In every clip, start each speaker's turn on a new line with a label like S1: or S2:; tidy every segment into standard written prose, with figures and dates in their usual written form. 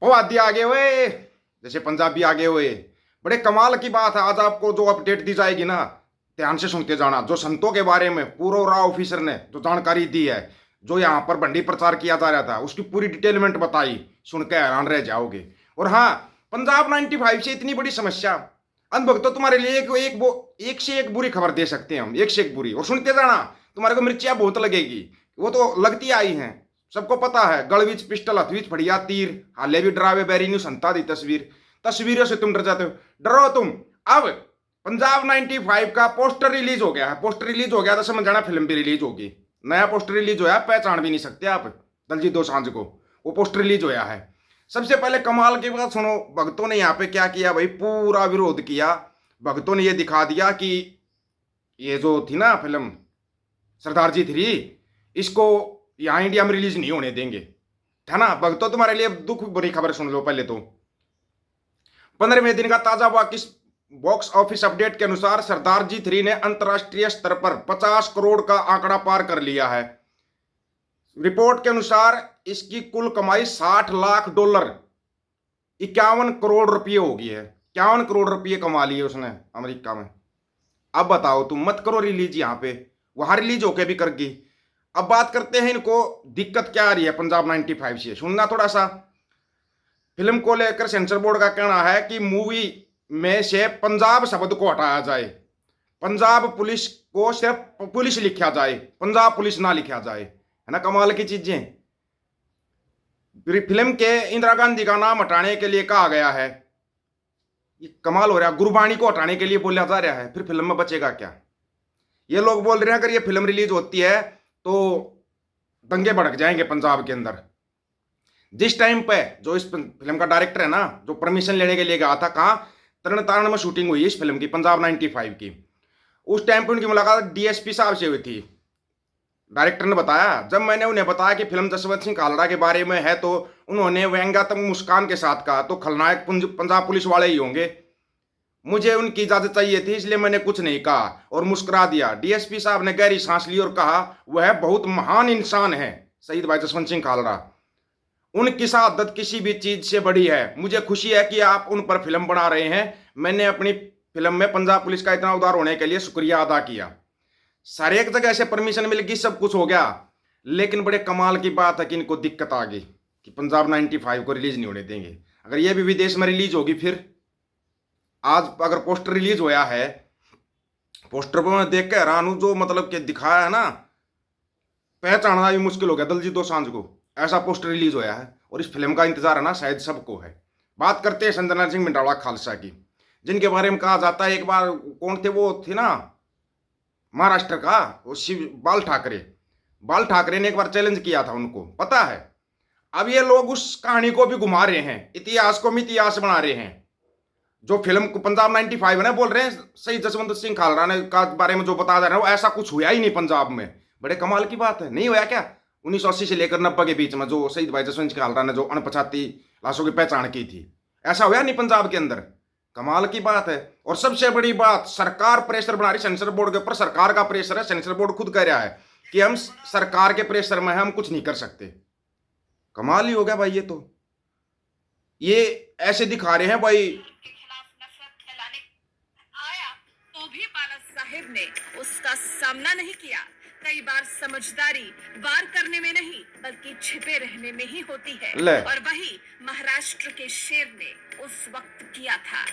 S1: पवादी आगे हुए, जैसे पंजाबी आगे हुए। बड़े कमाल की बात है। आज आपको जो अपडेट दी जाएगी ना, ध्यान से सुनते जाना। जो संतों के बारे में पूर्व राव ऑफिसर ने जो जानकारी दी है, जो यहाँ पर भंडी प्रचार किया जा रहा था, उसकी पूरी डिटेलमेंट बताई, सुन के हैरान रह जाओगे। और हाँ, पंजाब 95 से इतनी बड़ी समस्या, अंधभक्तों तुम्हारे लिए एक से एक बुरी खबर दे सकते हैं हम, एक से एक बुरी। और सुनते जाना, तुम्हारे को मिर्चियां बहुत लगेगी, वो तो लगती आई हैं, सबको पता है। गल विच पिस्टल, हथ विच फड़िया तीर, हाले भी डरावे बैरी न्यू संता दी तस्वीर। तस्वीरों से तुम डर जाते हो, डरो तुम। अब पंजाब 95 का पोस्टर रिलीज हो गया है। पोस्टर रिलीज हो गया तो समझ जाना फिल्म भी रिलीज होगी। नया पोस्टर रिलीज होया, पहचान भी नहीं सकते आप दलजीत दोसांझ को। वो पोस्टर रिलीज होया है। सबसे पहले कमाल की बात सुनो, भक्तों ने यहाँ पे क्या किया भाई, पूरा विरोध किया। भक्तों ने ये दिखा दिया कि ये जो थी ना फिल्म सरदार जी 3, इसको यहाँ इंडिया में रिलीज नहीं होने देंगे, है ना। भक्तों तुम्हारे लिए दुख बुरी खबर सुन लो। पहले तो 15वें दिन का ताजा बॉक्स ऑफिस अपडेट के अनुसार सरदार जी 3 ने अंतरराष्ट्रीय स्तर पर 50 करोड़ का आंकड़ा पार कर लिया है। रिपोर्ट के अनुसार इसकी कुल कमाई $60 लाख, 51 करोड़ रुपये होगी है। 51 करोड़ रुपये कमा लिए उसने अमेरिका में। अब बताओ तुम, मत करो रिलीज यहाँ पे, वहां रिलीज होके भी करगी। अब बात करते हैं इनको दिक्कत क्या आ रही है पंजाब 95 से, सुनना थोड़ा सा। फिल्म को लेकर सेंसर बोर्ड का कहना है कि मूवी में से पंजाब शब्द को हटाया जाए, पंजाब पुलिस को सिर्फ पुलिस लिखा जाए, पंजाब पुलिस ना लिखा जाए, है ना। कमाल की चीजें। फिल्म के इंदिरा गांधी का नाम हटाने के लिए कहा गया है। ये कमाल हो रहा है। गुरबाणी को हटाने के लिए बोला जा रहा है, फिर फिल्म में बचेगा क्या। ये लोग बोल रहे हैं अगर ये फिल्म रिलीज होती है तो दंगे भड़क जाएंगे पंजाब के अंदर। जिस टाइम पे जो इस फिल्म का डायरेक्टर है ना, जो परमिशन लेने के लिए गया था, कहाँ तरन तारण में शूटिंग हुई इस फिल्म की, पंजाब 95 की। उस टाइम पे उनकी मुलाकात डीएसपी साहब से हुई थी। डायरेक्टर ने बताया, जब मैंने उन्हें बताया कि फिल्म जसवंत सिंह खालड़ा के बारे में है, तो उन्होंने व्यंग्यात्मक मुस्कान के साथ कहा, तो खलनायक पंजाब पुलिस वाले ही होंगे। मुझे उनकी इजाजत चाहिए थी, इसलिए मैंने कुछ नहीं कहा और मुस्कुरा दिया। डीएसपी साहब ने गहरी सांस ली और कहा, वह बहुत महान इंसान है, शहीद भाई जसवंत सिंह खालड़ा। उनकी शहादत किसी भी चीज से बड़ी है। मुझे खुशी है कि आप उन पर फिल्म बना रहे हैं। मैंने अपनी फिल्म में पंजाब पुलिस का इतना उदार होने के लिए शुक्रिया अदा किया। सारे एक जगह से परमिशन मिल गई, सब कुछ हो गया, लेकिन बड़े कमाल की बात है कि इनको दिक्कत आ गई कि पंजाब 95 को रिलीज नहीं होने देंगे। अगर ये भी विदेश में रिलीज होगी, फिर आज अगर पोस्टर रिलीज होया है, पोस्टर पर मैं देख के हैरान हूं, जो मतलब कि दिखाया है ना, पहचानना भी मुश्किल हो गया दलजीत दोसांझ को। ऐसा पोस्टर रिलीज होया है और इस फिल्म का इंतजार है ना शायद सबको है। बात करते हैं संजना सिंह मिंडाला खालसा की, जिनके बारे में कहा जाता है एक बार कौन थे, वो थे ना महाराष्ट्र का वो शिव बाल ठाकरे ने एक बार चैलेंज किया था उनको, पता है। अब ये लोग उस कहानी को भी घुमा रहे हैं, इतिहास को भी इतिहास बना रहे हैं। जो फिल्म को पंजाब 95 है ना, बोल रहे हैं शहीद जसवंत सिंह खालड़ा ने का बारे में जो बताया जा रहा है, वो ऐसा कुछ हुआ ही नहीं पंजाब में। बड़े कमाल की बात है, नहीं हुआ क्या। 1980 से लेकर 90 के बीच में जो शहीद भाई जसवंत सिंह खालड़ा ने जो 49 लाशों की पहचान की थी, ऐसा हुआ नहीं पंजाब के अंदर। कमाल की बात है। और सबसे बड़ी बात, सरकार प्रेशर बना रही सेंसर बोर्ड के ऊपर। सरकार का प्रेशर है, सेंसर बोर्ड खुद कह रहा है कि हम सरकार के प्रेशर में हम कुछ नहीं कर सकते। कमाल ही हो गया भाई। ये ऐसे दिखा रहे हैं भाई।
S2: तो भी बाला साहेब ने उसका सामना नहीं किया। कई बार समझदारी वार करने में नहीं बल्कि छिपे रहने में ही होती है, और वही महाराष्ट्र के शेर ने उस वक्त किया था।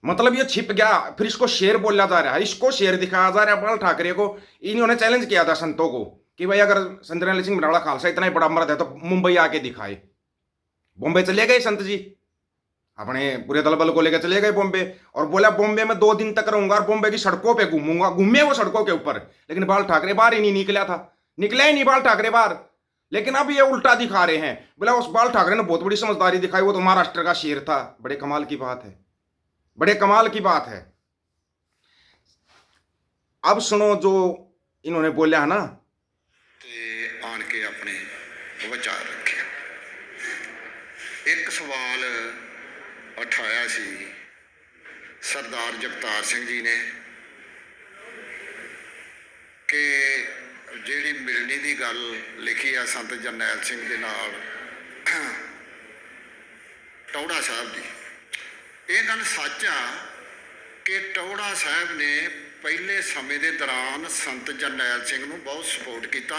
S1: मतलब ये छिप गया, फिर इसको शेर बोला जा रहा है, इसको शेर दिखाया जा रहा है बाल ठाकरे को। इन्होंने चैलेंज किया था संतों को कि भाई अगर संजना सिंह मिंडाला खालसा इतना ही बड़ा मर्द है तो मुंबई आके दिखाए। बॉम्बे चले गए संत जी, अपने पूरे दल बल को लेकर चले गए बॉम्बे, और बोला बॉम्बे में 2 दिन तक रहूंगा और बॉम्बे की सड़कों पे घूमूंगा। घूमे वो सड़कों के ऊपर, लेकिन बाल ठाकरे बाहर ही नहीं निकला था, निकला ही नहीं बाल ठाकरे बाहर। लेकिन अब ये उल्टा दिखा रहे हैं, बोला उस बाल ठाकरे ने बहुत बड़ी समझदारी दिखाई, वो तो महाराष्ट्र का शेर था। बड़े कमाल की बात है, बड़े कमाल की बात है। अब सुनो जो इन्होंने बोला है ना,
S3: आन के अपने विचार रखे। एक सवाल उठाया सी सरदार जगतार सिंह जी ने कि ਜਿਹੜੀ ਮਿਲਣੀ ਦੀ ਗੱਲ ਲਿਖੀ ਆ ਸੰਤ ਜਰਨੈਲ ਸਿੰਘ ਦੇ ਨਾਲ ਟੌੜਾ ਸਾਹਿਬ ਦੀ। ਇਹ ਗੱਲ ਸੱਚ ਆ ਕਿ ਟੌੜਾ ਸਾਹਿਬ ਨੇ ਪਹਿਲੇ ਸਮੇਂ ਦੇ ਦੌਰਾਨ ਸੰਤ ਜਰਨੈਲ ਸਿੰਘ ਨੂੰ ਬਹੁਤ ਸਪੋਰਟ ਕੀਤਾ।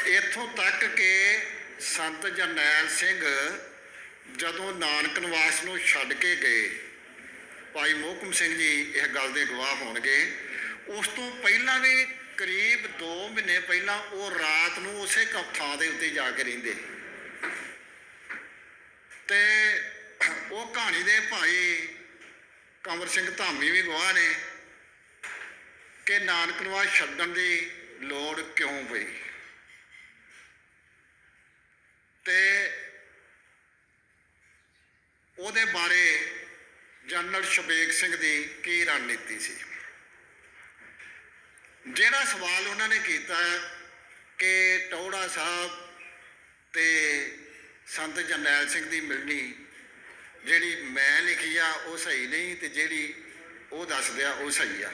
S3: ਇੱਥੋਂ ਤੱਕ ਕਿ ਸੰਤ ਜਰਨੈਲ ਸਿੰਘ ਜਦੋਂ ਨਾਨਕ ਨਿਵਾਸ ਨੂੰ ਛੱਡ ਕੇ ਗਏ, ਭਾਈ ਮੋਹਕਮ ਸਿੰਘ ਜੀ ਇਸ ਗੱਲ ਦੇ ਗਵਾਹ ਹੋਣਗੇ, ਉਸ ਤੋਂ ਪਹਿਲਾਂ ਵੀ ਕਰੀਬ 2 ਮਹੀਨੇ ਪਹਿਲਾਂ ਉਹ ਰਾਤ ਨੂੰ ਉਸੇ ਥਾਂ ਦੇ ਉੱਤੇ ਜਾ ਕੇ ਰਹਿੰਦੇ। ਤੇ ਉਹ ਕਹਾਣੀ ਦੇ ਭਾਈ ਕੰਵਰ ਸਿੰਘ ਧਾਮੀ ਵੀ ਗਵਾਹ ਨੇ ਕਿ ਨਾਨਕ ਨਿਵਾਸ ਛੱਡਣ ਦੀ ਲੋੜ ਕਿਉਂ ਪਈ। ਤੇ ਉਹਦੇ ਬਾਰੇ ਜਨਰਲ ਸ਼ਬੇਗ ਸਿੰਘ ਦੀ ਕੀ ਰਣਨੀਤੀ ਸੀ। ਜਿਹੜਾ ਸਵਾਲ ਉਹਨਾਂ ਨੇ ਕੀਤਾ ਕਿ ਟੌੜਾ ਸਾਹਿਬ ਤੇ ਸੰਤ ਜਰਨੈਲ ਸਿੰਘ ਦੀ ਮਿਲਣੀ ਜਿਹੜੀ ਮੈਂ ਲਿਖੀ ਆ ਉਹ ਸਹੀ ਨਹੀਂ ਤੇ ਜਿਹੜੀ ਉਹ ਦੱਸਦੇ ਆ ਉਹ ਸਹੀ ਆ,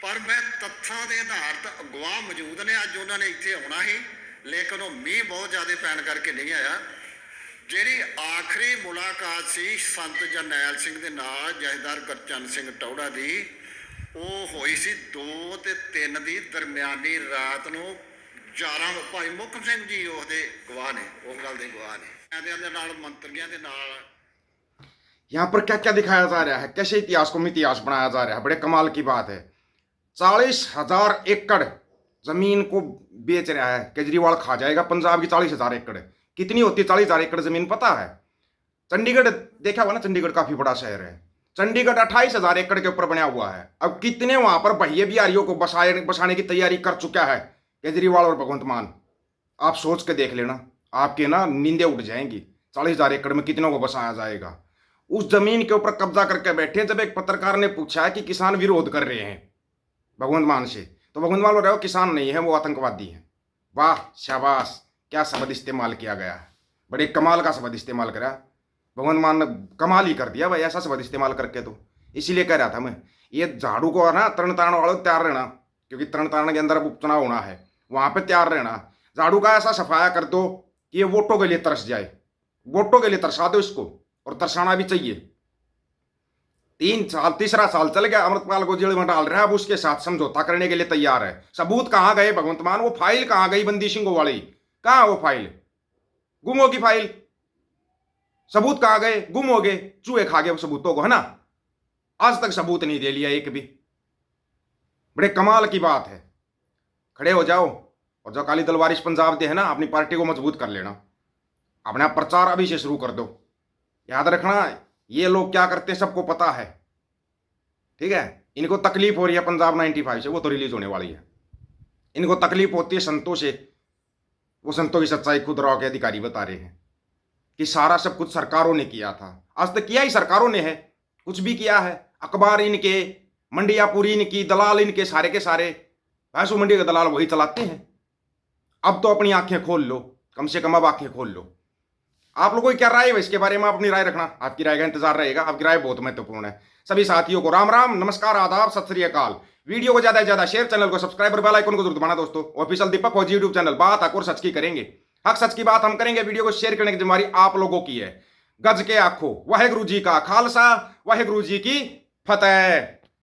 S3: ਪਰ ਮੈਂ ਤੱਥਾਂ ਦੇ ਆਧਾਰਿਤ ਗਵਾਹ ਮੌਜੂਦ ਨੇ। ਅੱਜ ਉਹਨਾਂ ਨੇ ਇੱਥੇ ਆਉਣਾ ਸੀ ਲੇਕਿਨ ਉਹ ਮੀਂਹ ਬਹੁਤ ਜ਼ਿਆਦਾ ਪੈਣ ਕਰਕੇ ਨਹੀਂ ਆਇਆ। ਜਿਹੜੀ ਆਖਰੀ ਮੁਲਾਕਾਤ ਸੀ ਸੰਤ ਜਰਨੈਲ ਸਿੰਘ ਦੇ ਨਾਲ ਜਥੇਦਾਰ ਗੁਰਚਰਨ ਸਿੰਘ ਟੌੜਾ ਦੀ, ਉਹ ਹੋਈ ਸੀ 2 ਤੇ 3 ਦੀ ਦਰਮਿਆਨੀ ਰਾਤ ਨੂੰ 11। ਭਾਈ ਮੁਹਕਮ ਸਿੰਘ ਜੀ ਉਹਦੇ ਗਵਾਹ ਨੇ, ਉਸ ਗੱਲ ਦੇ ਗਵਾਹ ਨੇ। ਇਹਦੇ ਨਾਲ ਮੰਤਰੀਆਂ ਦੇ ਨਾਲ
S1: यहाँ पर क्या क्या दिखाया जा रहा है, कैसे इतिहास को इतिहास बनाया जा रहा है। बड़े कमाल की बात है। 40,000 एकड़ जमीन को बेच रहा है केजरीवाल। खा जाएगा पंजाब की 40,000 एकड़। कितनी होती है 40,000 एकड़ जमीन पता है? चंडीगढ़ देखा हुआ ना, चंडीगढ़ काफी बड़ा शहर है। चंडीगढ़ 28,000 एकड़ के ऊपर बना हुआ है। अब कितने वहां पर भैया बिहारियों को बसाने की तैयारी कर चुका है केजरीवाल और भगवंत मान। आप सोच के देख लेना, आपके ना नींदें उठ जाएंगी। 40,000 एकड़ में कितनों को बसाया जाएगा। उस जमीन के ऊपर कब्जा करके बैठे। जब एक पत्रकार ने पूछा कि किसान विरोध कर रहे हैं भगवंत मान से, तो भगवंत मान बोल रहे हो किसान नहीं है, वो आतंकवादी है। वाह शाबाश, क्या शब्द इस्तेमाल किया गया है। बड़े कमाल का शब्द इस्तेमाल करा भगवंत मान ने, कमाल ही कर दिया भाई ऐसा शब्द इस्तेमाल करके। तो इसीलिए कह रहा था मैं, ये झाड़ू को ना तरण तारण वालों तैयार रहना, क्योंकि तरण तारण के अंदर अब उपचुनाव होना है, वहां पर तैयार रहना। झाड़ू का ऐसा सफाया कर दो कि ये वोटों के लिए तरस जाए। वोटों के लिए तरसा दो इसको, और तरसाना भी चाहिए। 3 साल, तीसरा साल चल गया, अमृतपाल को जेल में डाल रहा है। अब उसके साथ समझौता करने के लिए तैयार है। सबूत कहां गए भगवंत मान? वो फाइल कहां गई बंदी सिंह वाली? कहां वो फाइल? गुम होगी फाइल। सबूत कहां गए? गुम हो गए, चूहे खा गए सबूतों को, है ना। आज तक सबूत नहीं दे लिया एक भी। बड़े कमाल की बात है। खड़े हो जाओ और जो अकाली दल वारिस पंजाब दे है ना, अपनी पार्टी को मजबूत कर लेना। अपना प्रचार अभी से शुरू कर दो। याद रखना, ये लोग क्या करते हैं सबको पता है, ठीक है। इनको तकलीफ हो रही है पंजाब 95 से, वो तो रिलीज होने वाली है। इनको तकलीफ होती है संतों से, वो संतों की सच्चाई खुद राव के अधिकारी बता रहे हैं कि सारा सब कुछ सरकारों ने किया था। आज तक किया ही सरकारों ने है, कुछ भी किया है। अखबार इनके, मंडियां पूरी इनकी, दलाल इनके सारे के सारे। भैंसू मंडी के दलाल वही चलाते हैं। अब तो अपनी आंखें खोल लो, कम से कम अब आंखें खोल लो। आप लोगों की क्या राय है इसके बारे में? अपनी राय रखना, आपकी राय का इंतजार रहेगा। आपकी राय बहुत महत्वपूर्ण है। सभी साथियों को राम राम, नमस्कार, आदाब, सत श्री अकाल। वीडियो को ज्यादा से ज्यादा शेयर, चैनल को सब्सक्राइब और बेल आइकन को जरूर दबाना दोस्तों। ऑफिशियल दीपक फौजी यूट्यूब चैनल, बात हक और सच की करेंगे। हक सच की बात हम करेंगे। वीडियो को शेयर करने की जिम्मेदारी आप लोगों की है। गज के आखो, वाहेगुरु जी का खालसा, वाहेगुरु जी की फतेह।